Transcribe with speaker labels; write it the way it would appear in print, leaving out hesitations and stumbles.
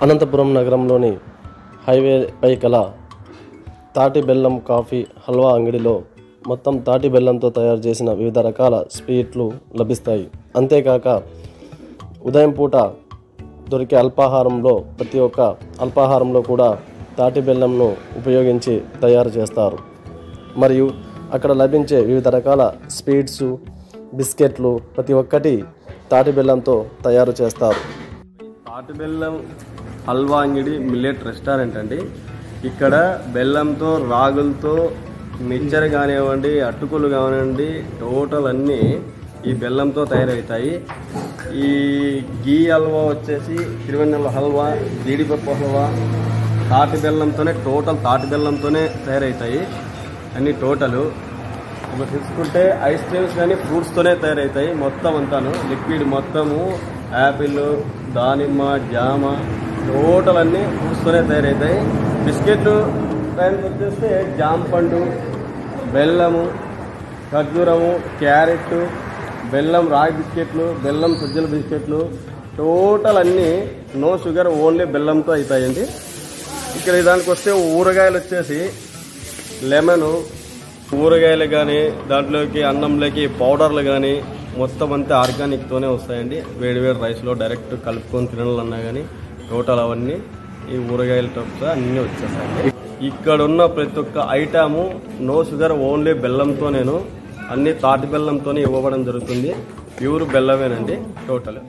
Speaker 1: అనంతపురం నగరంలోని హైవేపై కల తాటి బెల్లం కాఫీ హల్వా అంగడిలో మొత్తం తాటి బెల్లంతో తయారు చేసిన వివిధ రకాల స్వీట్లు లభిస్తాయి. అంతేకాక ఉదయం పూట దొరికే అల్పాహారంలో ప్రతి ఒక్క అల్పాహారంలో కూడా తాటి బెల్లంను ఉపయోగించి తయారు చేస్తారు. మరియు అక్కడ లభించే వివిధ రకాల స్వీట్స్, బిస్కెట్లు ప్రతి ఒక్కటి తాటి బెల్లంతో తయారు చేస్తారు.
Speaker 2: తాటి బెల్లం హల్వా అంగడి మిల్లెట్ రెస్టారెంట్ అండి. ఇక్కడ బెల్లంతో, రాగులతో మిక్చర్ కానివ్వండి, అటుకులు కానివ్వండి, టోటల్ అన్నీ ఈ బెల్లంతో తయారవుతాయి. ఈ గీ హల్వా వచ్చేసి తిరువెన్నెల హల్వా, జీడిపప్పు హల్వా తాటి బెల్లంతోనే తాటి బెల్లంతోనే తయారవుతాయి అన్ని టోటలు. ఇప్పుడు తీసుకుంటే ఐస్ క్రీమ్స్ కానీ ఫ్రూట్స్తోనే తయారవుతాయి. మొత్తం అంతాను లిక్విడ్ మొత్తము యాపిల్, దానిమ్మ, జామ టోటల్ అన్నీ ఫ్రూట్స్తోనే తయారవుతాయి. బిస్కెట్లు టైంకి వచ్చేస్తే జామ పండు, బెల్లము, ఖర్జూరము, క్యారెట్, బెల్లం రాగి బిస్కెట్లు, బెల్లం సజ్జల బిస్కెట్లు టోటల్ అన్నీ నో షుగర్, ఓన్లీ బెల్లంతో అవుతాయండి. ఇక్కడ దానికి వస్తే ఊరగాయలు వచ్చేసి లెమను, ఊరగాయలు కానీ దాంట్లోకి అన్నంలోకి పౌడర్లు కానీ మొత్తం అంతా ఆర్గానిక్తోనే వస్తాయండి. వేడివేడి రైస్లో డైరెక్ట్ కలుపుకొని తినాలన్నా కానీ టోటల్ అవన్నీ ఈ ఊరగాయల టప్స్ అన్నీ వచ్చేస్తాయండి. ఇక్కడ ఉన్న ప్రతి ఒక్క ఐటము నో షుగర్, ఓన్లీ బెల్లంతో అన్ని తాటి బెల్లంతోనే ఇవ్వబడం జరుగుతుంది. ప్యూర్ బెల్లమేనండి టోటల్.